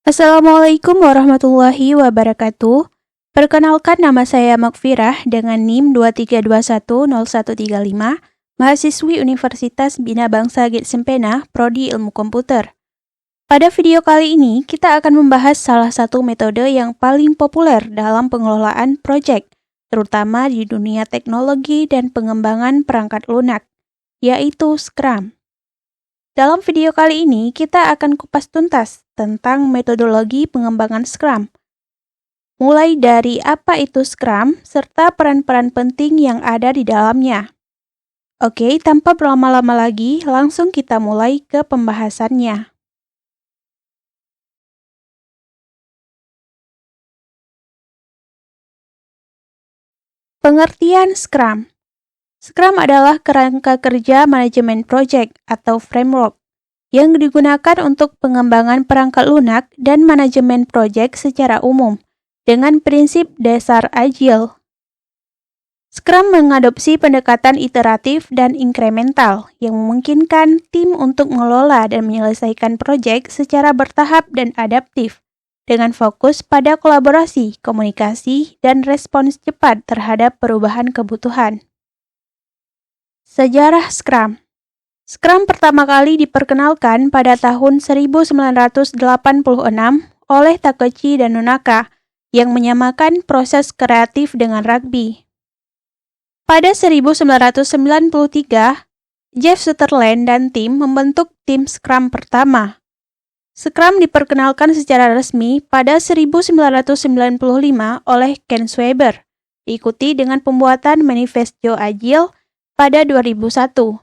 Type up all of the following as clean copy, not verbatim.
Assalamualaikum warahmatullahi wabarakatuh. Perkenalkan, nama saya Makfirah dengan NIM 23210135, mahasiswi Universitas Bina Bangsa Getsempena, Prodi Ilmu Komputer. Pada video kali ini, kita akan membahas salah satu metode yang paling populer dalam pengelolaan proyek, terutama di dunia teknologi dan pengembangan perangkat lunak, yaitu Scrum. Dalam video kali ini, kita akan kupas tuntas tentang metodologi pengembangan Scrum, mulai dari apa itu Scrum, serta peran-peran penting yang ada di dalamnya. Oke, tanpa berlama-lama lagi, langsung kita mulai ke pembahasannya. Pengertian Scrum. Scrum adalah kerangka kerja manajemen project atau framework yang digunakan untuk pengembangan perangkat lunak dan manajemen proyek secara umum dengan prinsip dasar agile. Scrum mengadopsi pendekatan iteratif dan inkremental yang memungkinkan tim untuk mengelola dan menyelesaikan proyek secara bertahap dan adaptif dengan fokus pada kolaborasi, komunikasi, dan respons cepat terhadap perubahan kebutuhan. Sejarah Scrum. Scrum pertama kali diperkenalkan pada tahun 1986 oleh Takeuchi dan Nonaka yang menyamakan proses kreatif dengan rugby. Pada 1993, Jeff Sutherland dan tim membentuk tim Scrum pertama. Scrum diperkenalkan secara resmi pada 1995 oleh Ken Swaber, diikuti dengan pembuatan Manifesto Agile pada 2001.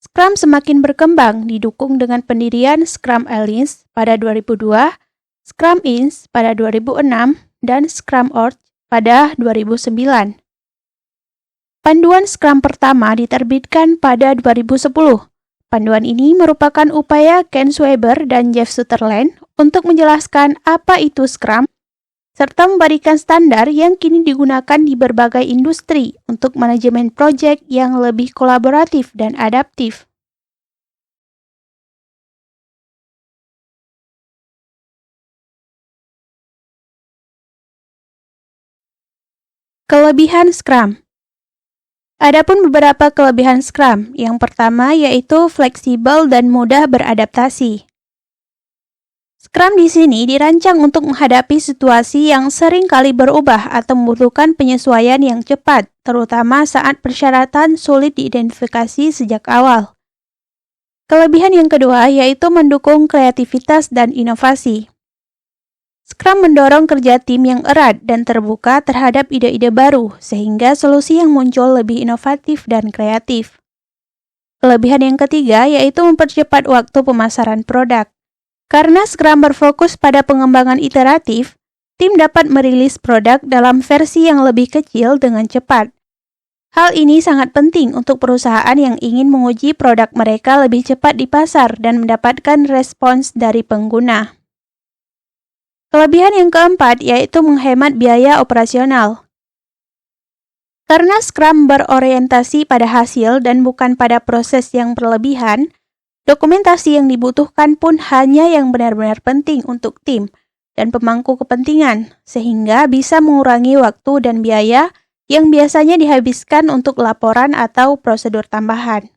Scrum semakin berkembang, didukung dengan pendirian Scrum Alliance pada 2002, Scrum Inc. pada 2006, dan Scrum Org pada 2009. Panduan Scrum pertama diterbitkan pada 2010. Panduan ini merupakan upaya Ken Swaber dan Jeff Sutherland untuk menjelaskan apa itu Scrum, serta memberikan standar yang kini digunakan di berbagai industri untuk manajemen proyek yang lebih kolaboratif dan adaptif. Kelebihan Scrum. Adapun beberapa kelebihan Scrum. Yang pertama yaitu fleksibel dan mudah beradaptasi. Scrum di sini dirancang untuk menghadapi situasi yang sering kali berubah atau membutuhkan penyesuaian yang cepat, terutama saat persyaratan sulit diidentifikasi sejak awal. Kelebihan yang kedua yaitu mendukung kreativitas dan inovasi. Scrum mendorong kerja tim yang erat dan terbuka terhadap ide-ide baru, sehingga solusi yang muncul lebih inovatif dan kreatif. Kelebihan yang ketiga yaitu mempercepat waktu pemasaran produk. Karena Scrum berfokus pada pengembangan iteratif, tim dapat merilis produk dalam versi yang lebih kecil dengan cepat. Hal ini sangat penting untuk perusahaan yang ingin menguji produk mereka lebih cepat di pasar dan mendapatkan respons dari pengguna. Kelebihan yang keempat yaitu menghemat biaya operasional. Karena Scrum berorientasi pada hasil dan bukan pada proses yang berlebihan, dokumentasi yang dibutuhkan pun hanya yang benar-benar penting untuk tim dan pemangku kepentingan, sehingga bisa mengurangi waktu dan biaya yang biasanya dihabiskan untuk laporan atau prosedur tambahan.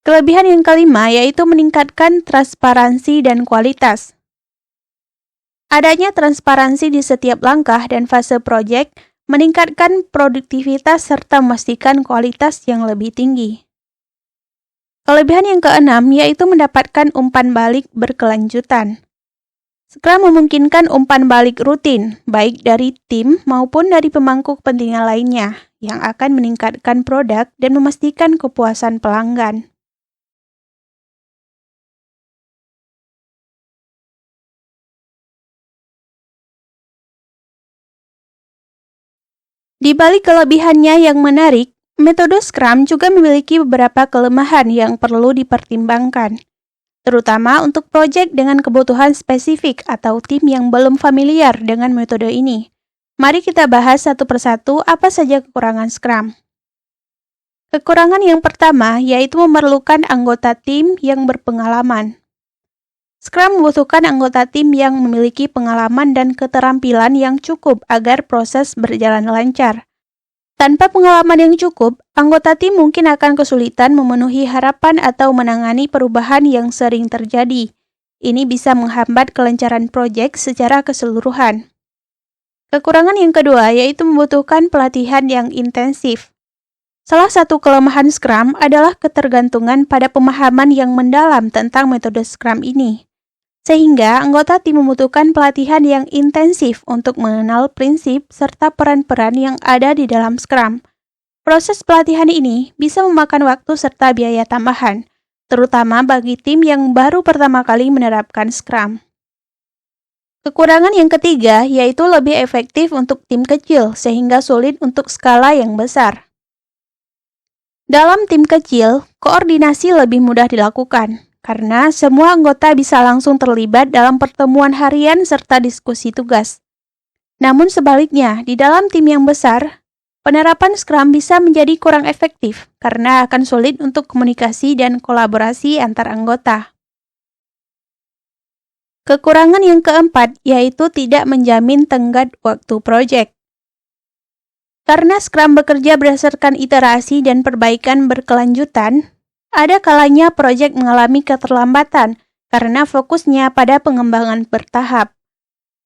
Kelebihan yang kelima yaitu meningkatkan transparansi dan kualitas. Adanya transparansi di setiap langkah dan fase proyek meningkatkan produktivitas serta memastikan kualitas yang lebih tinggi. Kelebihan yang keenam yaitu mendapatkan umpan balik berkelanjutan. Scrum memungkinkan umpan balik rutin, baik dari tim maupun dari pemangku kepentingan lainnya, yang akan meningkatkan produk dan memastikan kepuasan pelanggan. Di balik kelebihannya yang menarik, metode Scrum juga memiliki beberapa kelemahan yang perlu dipertimbangkan, terutama untuk proyek dengan kebutuhan spesifik atau tim yang belum familiar dengan metode ini. Mari kita bahas satu persatu apa saja kekurangan Scrum. Kekurangan yang pertama yaitu memerlukan anggota tim yang berpengalaman. Scrum membutuhkan anggota tim yang memiliki pengalaman dan keterampilan yang cukup agar proses berjalan lancar. Tanpa pengalaman yang cukup, anggota tim mungkin akan kesulitan memenuhi harapan atau menangani perubahan yang sering terjadi. Ini bisa menghambat kelancaran proyek secara keseluruhan. Kekurangan yang kedua yaitu membutuhkan pelatihan yang intensif. Salah satu kelemahan Scrum adalah ketergantungan pada pemahaman yang mendalam tentang metode Scrum ini. Sehingga anggota tim membutuhkan pelatihan yang intensif untuk mengenal prinsip serta peran-peran yang ada di dalam Scrum. Proses pelatihan ini bisa memakan waktu serta biaya tambahan, terutama bagi tim yang baru pertama kali menerapkan Scrum. Kekurangan yang ketiga yaitu lebih efektif untuk tim kecil sehingga sulit untuk skala yang besar. Dalam tim kecil, koordinasi lebih mudah dilakukan, karena semua anggota bisa langsung terlibat dalam pertemuan harian serta diskusi tugas. Namun sebaliknya, di dalam tim yang besar, penerapan Scrum bisa menjadi kurang efektif karena akan sulit untuk komunikasi dan kolaborasi antar anggota. Kekurangan yang keempat yaitu tidak menjamin tenggat waktu proyek. Karena Scrum bekerja berdasarkan iterasi dan perbaikan berkelanjutan, ada kalanya proyek mengalami keterlambatan karena fokusnya pada pengembangan bertahap.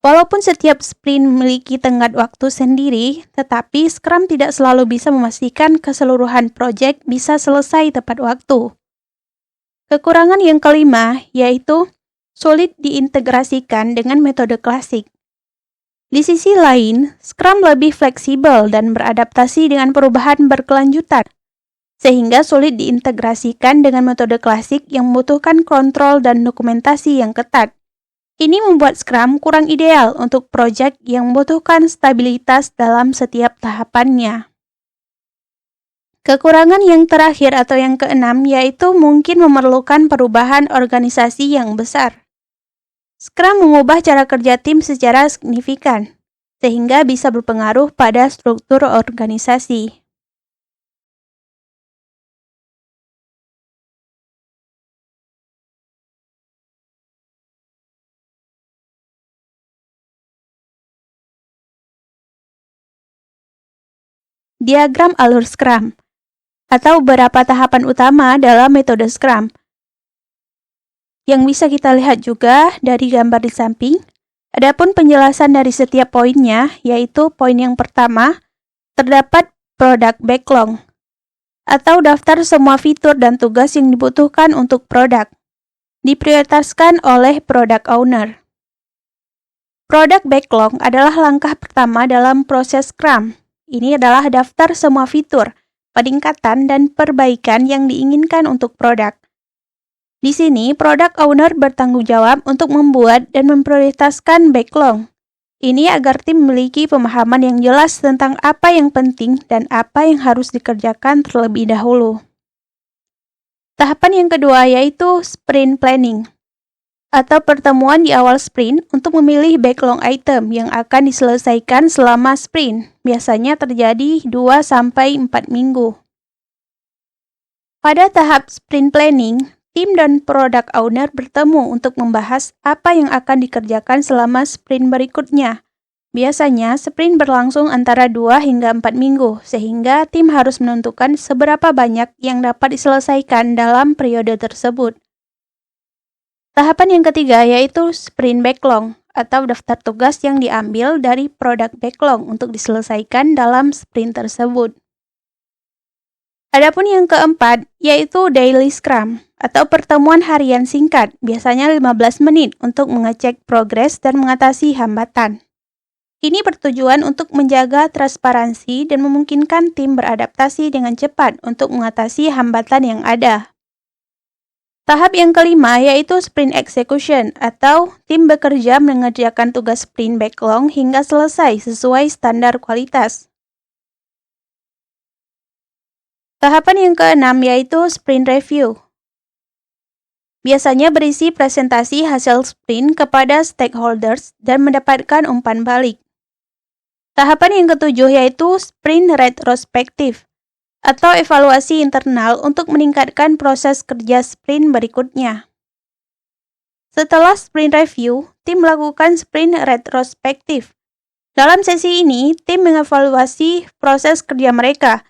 Walaupun setiap sprint memiliki tenggat waktu sendiri, tetapi Scrum tidak selalu bisa memastikan keseluruhan proyek bisa selesai tepat waktu. Kekurangan yang kelima yaitu sulit diintegrasikan dengan metode klasik. Di sisi lain, Scrum lebih fleksibel dan beradaptasi dengan perubahan berkelanjutan, sehingga sulit diintegrasikan dengan metode klasik yang membutuhkan kontrol dan dokumentasi yang ketat. Ini membuat Scrum kurang ideal untuk proyek yang membutuhkan stabilitas dalam setiap tahapannya. Kekurangan yang terakhir atau yang keenam yaitu mungkin memerlukan perubahan organisasi yang besar. Scrum mengubah cara kerja tim secara signifikan, sehingga bisa berpengaruh pada struktur organisasi. Diagram alur Scrum, atau beberapa tahapan utama dalam metode Scrum, yang bisa kita lihat juga dari gambar di samping. Adapun penjelasan dari setiap poinnya, yaitu poin yang pertama, terdapat product backlog, atau daftar semua fitur dan tugas yang dibutuhkan untuk produk, diprioritaskan oleh product owner. Product backlog adalah langkah pertama dalam proses Scrum. Ini adalah daftar semua fitur, peningkatan, dan perbaikan yang diinginkan untuk produk. Di sini, product owner bertanggung jawab untuk membuat dan memprioritaskan backlog. Ini agar tim memiliki pemahaman yang jelas tentang apa yang penting dan apa yang harus dikerjakan terlebih dahulu. Tahapan yang kedua yaitu sprint planning, atau pertemuan di awal sprint untuk memilih backlog item yang akan diselesaikan selama sprint. Biasanya terjadi 2-4 minggu. Pada tahap sprint planning, tim dan product owner bertemu untuk membahas apa yang akan dikerjakan selama sprint berikutnya. Biasanya, sprint berlangsung antara 2 hingga 4 minggu, sehingga tim harus menentukan seberapa banyak yang dapat diselesaikan dalam periode tersebut. Tahapan yang ketiga yaitu sprint backlog, atau daftar tugas yang diambil dari product backlog untuk diselesaikan dalam sprint tersebut. Adapun yang keempat yaitu daily scrum, atau pertemuan harian singkat, biasanya 15 menit untuk mengecek progres dan mengatasi hambatan. Ini bertujuan untuk menjaga transparansi dan memungkinkan tim beradaptasi dengan cepat untuk mengatasi hambatan yang ada. Tahap yang kelima yaitu sprint execution, atau tim bekerja mengerjakan tugas sprint backlog hingga selesai sesuai standar kualitas. Tahapan yang keenam yaitu sprint review. Biasanya berisi presentasi hasil sprint kepada stakeholders dan mendapatkan umpan balik. Tahapan yang ketujuh yaitu sprint retrospektif, atau evaluasi internal untuk meningkatkan proses kerja sprint berikutnya. Setelah sprint review, tim melakukan sprint retrospektif. Dalam sesi ini, tim mengevaluasi proses kerja mereka,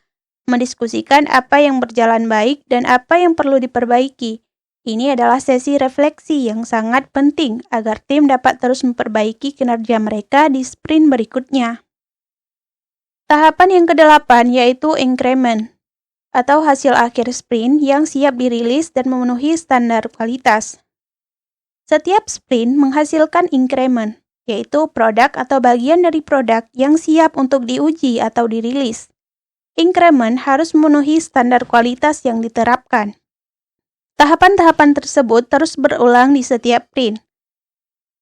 mendiskusikan apa yang berjalan baik dan apa yang perlu diperbaiki. Ini adalah sesi refleksi yang sangat penting agar tim dapat terus memperbaiki kinerja mereka di sprint berikutnya. Tahapan yang ke-8 yaitu increment, atau hasil akhir sprint yang siap dirilis dan memenuhi standar kualitas. Setiap sprint menghasilkan increment, yaitu produk atau bagian dari produk yang siap untuk diuji atau dirilis. Increment harus memenuhi standar kualitas yang diterapkan. Tahapan-tahapan tersebut terus berulang di setiap sprint.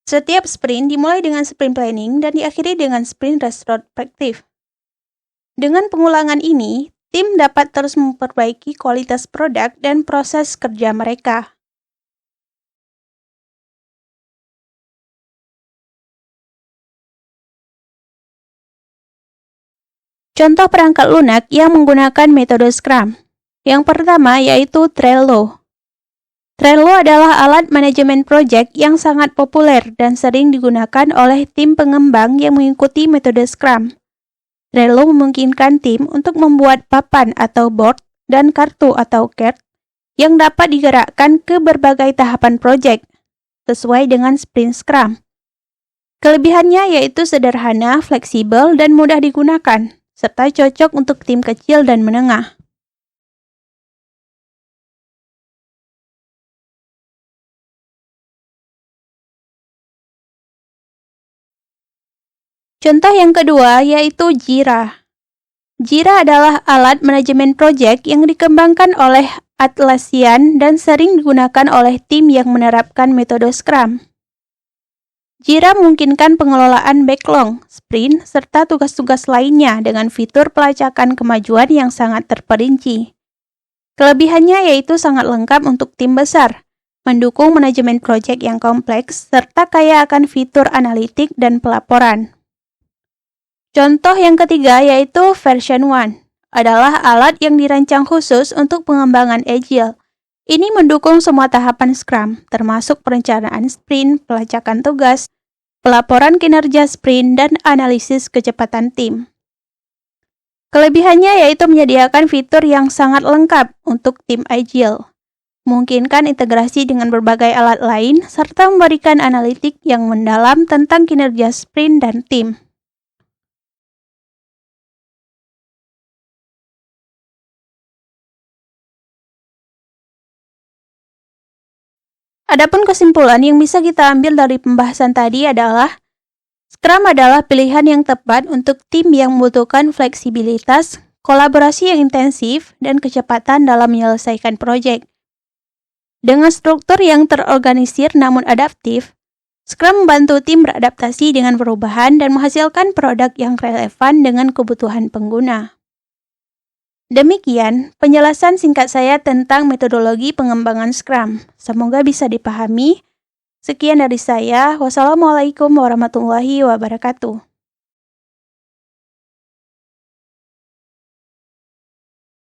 Setiap sprint dimulai dengan sprint planning dan diakhiri dengan sprint retrospektif. Dengan pengulangan ini, tim dapat terus memperbaiki kualitas produk dan proses kerja mereka. Contoh perangkat lunak yang menggunakan metode Scrum. Yang pertama yaitu Trello. Trello adalah alat manajemen proyek yang sangat populer dan sering digunakan oleh tim pengembang yang mengikuti metode Scrum. Trello memungkinkan tim untuk membuat papan atau board dan kartu atau card yang dapat digerakkan ke berbagai tahapan proyek sesuai dengan sprint Scrum. Kelebihannya yaitu sederhana, fleksibel, dan mudah digunakan, serta cocok untuk tim kecil dan menengah. Contoh yang kedua yaitu Jira. Jira adalah alat manajemen proyek yang dikembangkan oleh Atlassian dan sering digunakan oleh tim yang menerapkan metode Scrum. Jira memungkinkan pengelolaan backlog, sprint, serta tugas-tugas lainnya dengan fitur pelacakan kemajuan yang sangat terperinci. Kelebihannya yaitu sangat lengkap untuk tim besar, mendukung manajemen proyek yang kompleks, serta kaya akan fitur analitik dan pelaporan. Contoh yang ketiga yaitu Version 1, adalah alat yang dirancang khusus untuk pengembangan Agile. Ini mendukung semua tahapan Scrum, termasuk perencanaan sprint, pelacakan tugas, pelaporan kinerja sprint, dan analisis kecepatan tim. Kelebihannya yaitu menyediakan fitur yang sangat lengkap untuk tim Agile, memungkinkan integrasi dengan berbagai alat lain, serta memberikan analitik yang mendalam tentang kinerja sprint dan tim. Adapun kesimpulan yang bisa kita ambil dari pembahasan tadi adalah Scrum adalah pilihan yang tepat untuk tim yang membutuhkan fleksibilitas, kolaborasi yang intensif, dan kecepatan dalam menyelesaikan proyek. Dengan struktur yang terorganisir namun adaptif, Scrum membantu tim beradaptasi dengan perubahan dan menghasilkan produk yang relevan dengan kebutuhan pengguna. Demikian penjelasan singkat saya tentang metodologi pengembangan Scrum. Semoga bisa dipahami. Sekian dari saya. Wassalamualaikum warahmatullahi wabarakatuh.